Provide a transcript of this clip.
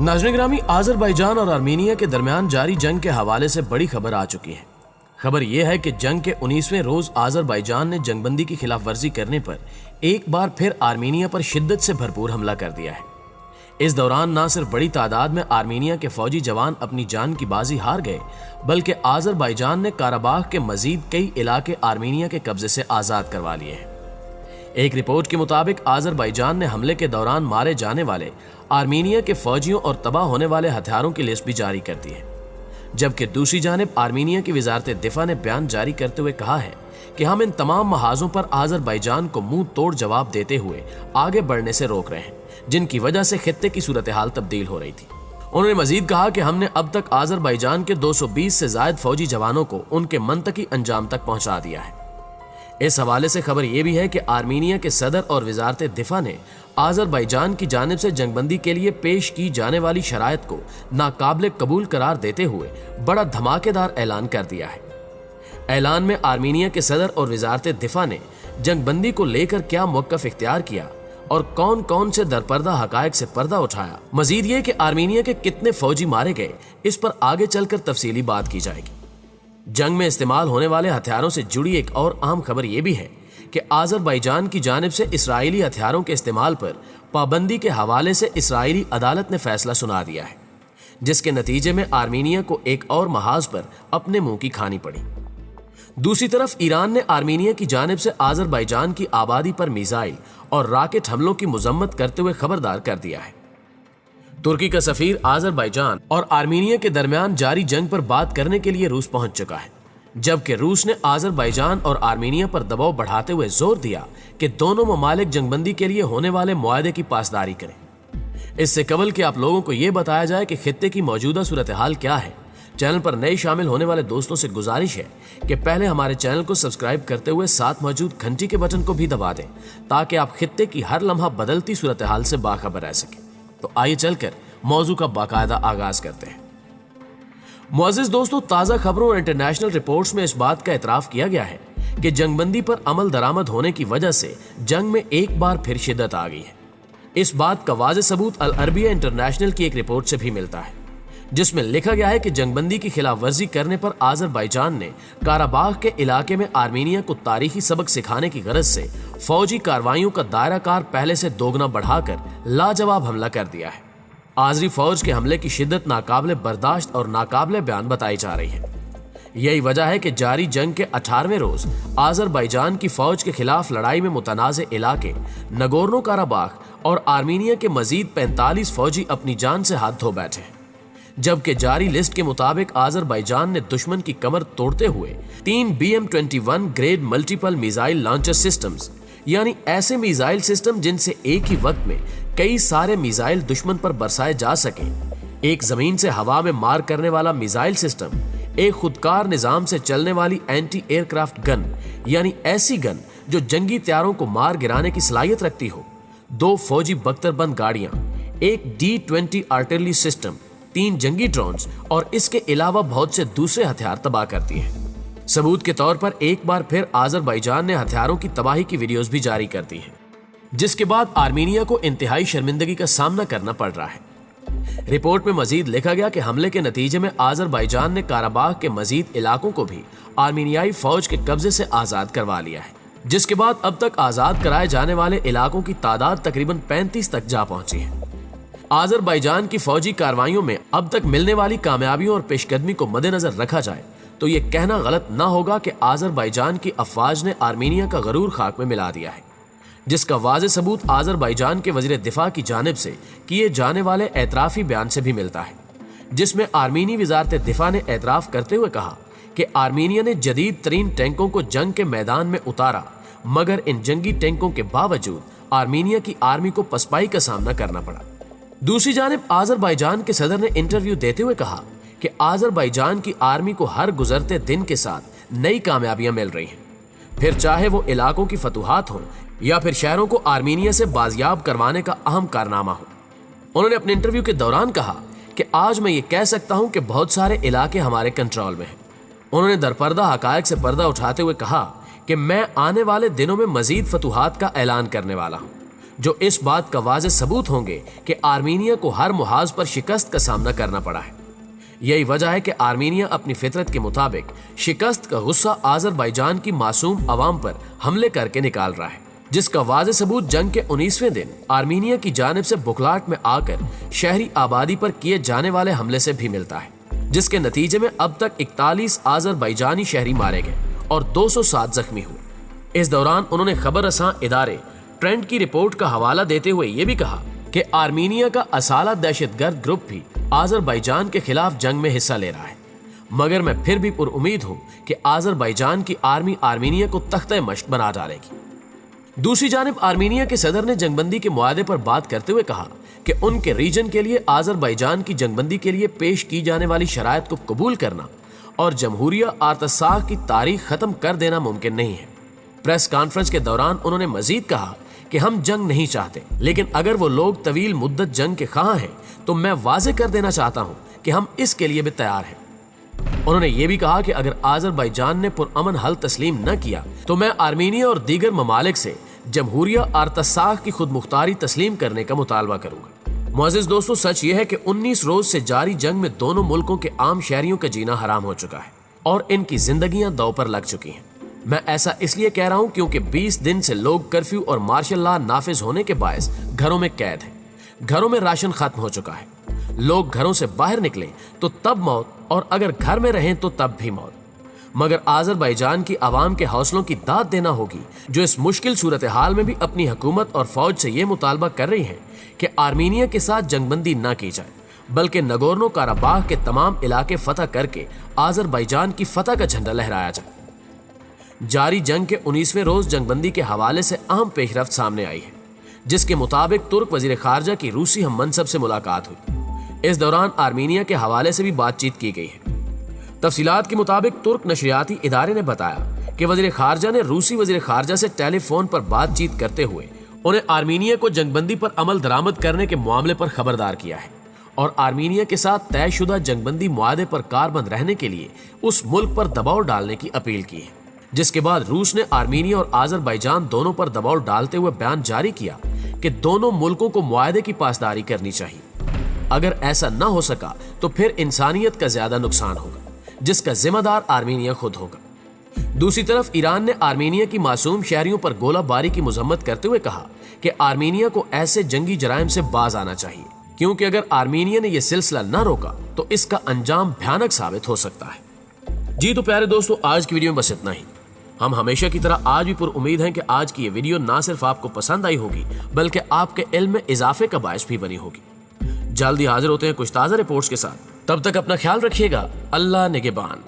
नाज़रीन ग्रामी, आज़रबाईजान और आर्मीनिया के दरमियान जारी जंग के हवाले से बड़ी खबर आ चुकी है। खबर यह है कि जंग के 19वें रोज आज़रबाईजान ने जंगबंदी की खिलाफ वर्जी करने पर एक बार फिर आर्मीनिया पर शिद्दत से भरपूर हमला कर दिया है। इस दौरान न सिर्फ बड़ी तादाद में आर्मीनिया के फौजी जवान अपनी जान की बाजी हार गए, बल्कि आज़रबाईजान ने काराबाख के मजीद कई इलाके आर्मीनिया के कब्जे से आज़ाद करवा लिए हैं। एक रिपोर्ट के मुताबिक आज़रबाईजान ने हमले के दौरान मारे जाने वाले आर्मीनिया के फौजियों और तबाह होने वाले हथियारों की लिस्ट भी जारी कर दी है, जबकि दूसरी जानिब आर्मीनिया की वजारत दिफा ने बयान जारी करते हुए कहा है कि हम इन तमाम महाजों पर आज़रबाईजान को मुंह तोड़ जवाब देते हुए आगे बढ़ने से रोक रहे हैं, जिनकी वजह से खित्ते की सूरत हाल तब्दील हो रही थी। उन्होंने मजीद कहा कि हमने अब तक आज़रबाईजान के 220 से जायद फौजी जवानों को उनके मंतकी अंजाम तक पहुंचा दिया है। इस हवाले से खबर यह भी है कि आर्मीनिया के सदर और वजारत दिफा ने आज़रबाईजान की जानिब से जंगबंदी के लिए पेश की जाने वाली शराइत को नाकाबिल कबूल करार देते हुए बड़ा धमाकेदार ऐलान कर दिया है। ऐलान में आर्मीनिया के सदर और वजारत दिफा ने जंगबंदी को लेकर क्या मौक़िफ़ इख्तियार किया और कौन कौन से दरपर्दा हकायक से पर्दा उठाया, मजीद ये कि आर्मीनिया के कितने फौजी मारे गए, इस पर आगे चलकर तफसीली बात की जाएगी। जंग में इस्तेमाल होने वाले हथियारों से जुड़ी एक और अहम खबर यह भी है कि आज़रबाईजान की जानिब से इसराइली हथियारों के इस्तेमाल पर पाबंदी के हवाले से इसराइली अदालत ने फैसला सुना दिया है, जिसके नतीजे में आर्मीनिया को एक और महाज पर अपने मुंह की खानी पड़ी। दूसरी तरफ ईरान ने आर्मीनिया की जानिब से आज़रबाईजान की आबादी पर मिसाइल और रॉकेट हमलों की मजम्मत करते हुए खबरदार कर दिया है। तुर्की का सफीर आज़रबाईजान और आर्मीनिया के दरमियान जारी जंग पर बात करने के लिए रूस पहुंच चुका है, जबकि रूस ने आज़रबाईजान और आर्मीनिया पर दबाव बढ़ाते हुए जोर दिया कि दोनों ममालिक जंगबंदी के लिए होने वाले मुआहदे की पासदारी करें। इससे कबल कि आप लोगों को यह बताया जाए कि खित्ते की मौजूदा सूरत हाल क्या है, चैनल पर नए शामिल होने वाले दोस्तों से गुजारिश है कि पहले हमारे चैनल को सब्सक्राइब करते हुए साथ मौजूद घंटी के बटन को भी दबा दें, ताकि आप खित्ते की हर लम्हा बदलती सूरत हाल से बाखबर रह सकें। तो आइए चलकर मौजू का बाकायदा आगाज करते हैं। मुअज़्ज़िज़ दोस्तों, ताज़ा खबरों और इंटरनेशनल रिपोर्ट्स में इस बात का इतराफ़ किया गया है कि जंगबंदी पर अमल दरामद होने की वजह से जंग में एक बार फिर शिद्दत आ गई है। इस बात का वाज़ेह सबूत अल अरबिया इंटरनेशनल की एक रिपोर्ट से भी मिलता है, जिसमें लिखा गया है कि जंगबंदी की खिलाफ वर्जी करने पर आज़रबाईजान ने काराबाख के इलाके में आर्मीनिया को तारीखी सबक सिखाने की गरज से फौजी कार्रवाइयों का दायरा कार पहले से दोगुना बढ़ाकर लाजवाब हमला कर दिया है। आज़री फौज के हमले की शिद्दत नाकाबिले बर्दाश्त और नाकाबिले बयान बताई जा रही है। यही वजह है कि जारी जंग के 18वें रोज आज़रबाईजान की फौज के खिलाफ लड़ाई में मुतनाज़ इलाके नगोर्नो काराबाख और आर्मीनिया के मजीद 45 फौजी अपनी जान से हाथ धो बैठे हैं, जबकि जारी लिस्ट के मुताबिक आज़रबाईजान ने दुश्मन की कमर तोड़ते हुए 3 BM-21 grade multiple missile launcher systems, यानी ऐसे मिसाइल सिस्टम जिनसे एक ही वक्त में कई सारे मिसाइल दुश्मन पर बरसाए जा सके, एक जमीन से हवा में मार करने वाला मिसाइल सिस्टम, एक खुदकार निजाम से चलने वाली एंटी एयरक्राफ्ट गन, यानी ऐसी गन जो जंगी तैयारों को मार गिराने की सलाहियत रखती हो, 2 फौजी बख्तरबंद गाड़ियां, एक D-20 आर्टिलरी सिस्टम, 3 जंगी ड्रोन्स और इसके अलावा बहुत से दूसरे हथियार तबाह करती हैं। सबूत के तौर पर एक बार फिर आज़रबाईजान ने हथियारों की तबाही की वीडियोस भी जारी कर दी हैं, जिसके बाद आर्मीनिया को इंतहाई शर्मिंदगी का सामना करना पड़ रहा है। रिपोर्ट में मजीद लिखा गया कि हमले के नतीजे में आज़रबाईजान ने काराबाख के मजीद इलाकों को भी आर्मीनियाई फौज के कब्जे से आज़ाद करवा लिया है, जिसके बाद अब तक आज़ाद कराए जाने वाले इलाकों की तादाद तकरीबन 35 तक जा पहुंची है। आज़रबाईजान की फौजी कार्रवाइयों में अब तक मिलने वाली कामयाबियों और पेशकदमी को मद्देनजर रखा जाए तो ये कहना गलत न होगा कि आज़रबाईजान की अफवाज ने आर्मीनिया का गरूर खाक में मिला दिया है, जिसका वाज़ेह सबूत आज़रबाईजान के वज़ीर दिफा की जानिब से किए जाने वाले एतराफ़ी बयान से भी मिलता है, जिसमें आर्मीनी वज़ारत दिफा ने एतराफ़ करते हुए कहा कि आर्मीनिया ने जदीद तरीन टैंकों को जंग के मैदान में उतारा, मगर इन जंगी टैंकों के बावजूद आर्मीनिया की आर्मी को पसपाई का सामना करना पड़ा। दूसरी जानिब आज़रबाईजान के सदर ने इंटरव्यू देते हुए कहा कि आज़रबाईजान की आर्मी को हर गुजरते दिन के साथ नई कामयाबियां मिल रही हैं, फिर चाहे वो इलाकों की फतूहात हों या फिर शहरों को आर्मीनिया से बाजियाब करवाने का अहम कारनामा हो। उन्होंने अपने इंटरव्यू के दौरान कहा कि आज मैं ये कह सकता हूं कि बहुत सारे इलाके हमारे कंट्रोल में हैं। उन्होंने दरपर्दा हकायक से पर्दा उठाते हुए कहा कि मैं आने वाले दिनों में मजीद फतूहात का ऐलान करने वाला हूं, जो इस बात का वाज़ेह सबूत होंगे कि आर्मीनिया को हर मुहाज पर शिकस्त का सामना करना पड़ा है। यही वजह है कि आर्मीनिया अपनी फितरत के मुताबिक शिकस्त का गुस्सा आज़रबाईजान की मासूम अवाम पर हमले करके निकाल रहा है, जिसका वाज़ेह सबूत जंग के 19वें दिन आर्मीनिया की जानिब से बुखलाहट में आकर शहरी आबादी पर किए जाने वाले हमले से भी मिलता है, जिसके नतीजे में अब तक 41 आज़रबाईजानी शहरी मारे गए और 207 जख्मी हुए। इस दौरान उन्होंने खबर रसां इदारे ट्रेंड की रिपोर्ट का हवाला देते हुए ये भी कहा कि आर्मीनिया का असाला दहशतगर्द ग्रुप भी आज़रबाईजान के खिलाफ जंग में हिस्सा ले रहा है, मगर मैं फिर भी पुरुमीद हूँ कि आज़रबाईजान की आर्मी आर्मीनिया को तख्ते मश्क बना डालेगी। दूसरी जानिब आर्मीनिया के सदर ने जंगबंदी के मुआहदे पर बात करते हुए कहा कि उनके रीजन के लिए आज़रबाईजान की जंगबंदी के लिए पेश की जाने वाली शराइत को कबूल करना और जमहूरिया आर्तसाख की तारीख खत्म कर देना मुमकिन नहीं है। प्रेस कॉन्फ्रेंस के दौरान उन्होंने मजीद कहा कि हम जंग नहीं चाहते, लेकिन अगर वो लोग तवील मुद्दत जंग के ख्वाह हैं तो मैं वाज़ेह कर देना चाहता हूं कि हम इसके लिए भी तैयार हैं। उन्होंने ये भी कहा कि अगर आज़रबाईजान ने पुरअमन हल तस्लीम न किया तो मैं आर्मीनिया और दीगर ममालिक से जमहूरिया आर्तसाख की खुद मुख्तारी तस्लीम करने का मुतालबा करूंगा। मुअज़्ज़िज़ दोस्तों, सच ये है कि 19 रोज से जारी जंग में दोनों मुल्कों के आम शहरियों का जीना हराम हो चुका है और इनकी जिंदगियां दांव पर लग चुकी हैं। मैं ऐसा इसलिए कह रहा हूं क्योंकि 20 दिन से लोग कर्फ्यू और मार्शल लॉ नाफिज होने के बायस घरों में कैद हैं। घरों में राशन खत्म हो चुका है। लोग घरों से बाहर निकले तो तब मौत और अगर घर में रहें तो तब भी मौत। मगर आज़रबाईजान की आवाम के हौसलों की दाद देना होगी, जो इस मुश्किल सूरत हाल में भी अपनी हुकूमत और फौज से ये मुतालबा कर रही है कि आर्मीनिया के साथ जंगबंदी न की जाए, बल्कि नगोर्नो काराबाख के तमाम इलाके फतह करके आज़रबाईजान की फतह का झंडा लहराया जाए। जारी जंग के 19वें रोज जंगबंदी के हवाले से अहम पेशरफ्त सामने आई है, जिसके मुताबिक तुर्क वजीर खारजा की रूसी हम मनसब से मुलाकात हुई। इस दौरान आर्मीनिया के हवाले से भी बातचीत की गई है। तफसीलात के मुताबिक तुर्क नशरियाती इदारे ने बताया कि वजीर खारजा ने रूसी वजीर खारजा से टेलीफोन पर बातचीत करते हुए उन्हें आर्मीनिया को जंगबंदी पर अमल दरामद करने के मामले पर खबरदार किया है और आर्मीनिया के साथ तयशुदा जंगबंदी मुआहदे पर कारबंद रहने के लिए उस मुल्क पर दबाव डालने की अपील की है। जिसके बाद रूस ने आर्मीनिया और आज़रबाईजान दोनों पर दबाव डालते हुए बयान जारी किया कि दोनों मुल्कों को मुआहदे की पासदारी करनी चाहिए। अगर ऐसा न हो सका तो फिर इंसानियत का ज्यादा नुकसान होगा, जिसका जिम्मेदार आर्मीनिया खुद होगा। दूसरी तरफ ईरान ने आर्मीनिया की मासूम शहरियों पर गोलाबारी की मजम्मत करते हुए कहा कि आर्मीनिया को ऐसे जंगी जराइम से बाज आना चाहिए, क्योंकि अगर आर्मीनिया ने यह सिलसिला न रोका तो इसका अंजाम भयानक साबित हो सकता है। जी तो प्यारे दोस्तों, आज की वीडियो में बस इतना ही। हम हमेशा की तरह आज भी उम्मीद हैं कि आज की ये वीडियो ना सिर्फ आपको पसंद आई होगी, बल्कि आपके इल्म में इजाफे का बायस भी बनी होगी। जल्दी हाजिर होते हैं कुछ ताज़ा रिपोर्ट्स के साथ। तब तक अपना ख्याल रखिएगा। अल्लाह निगहबान।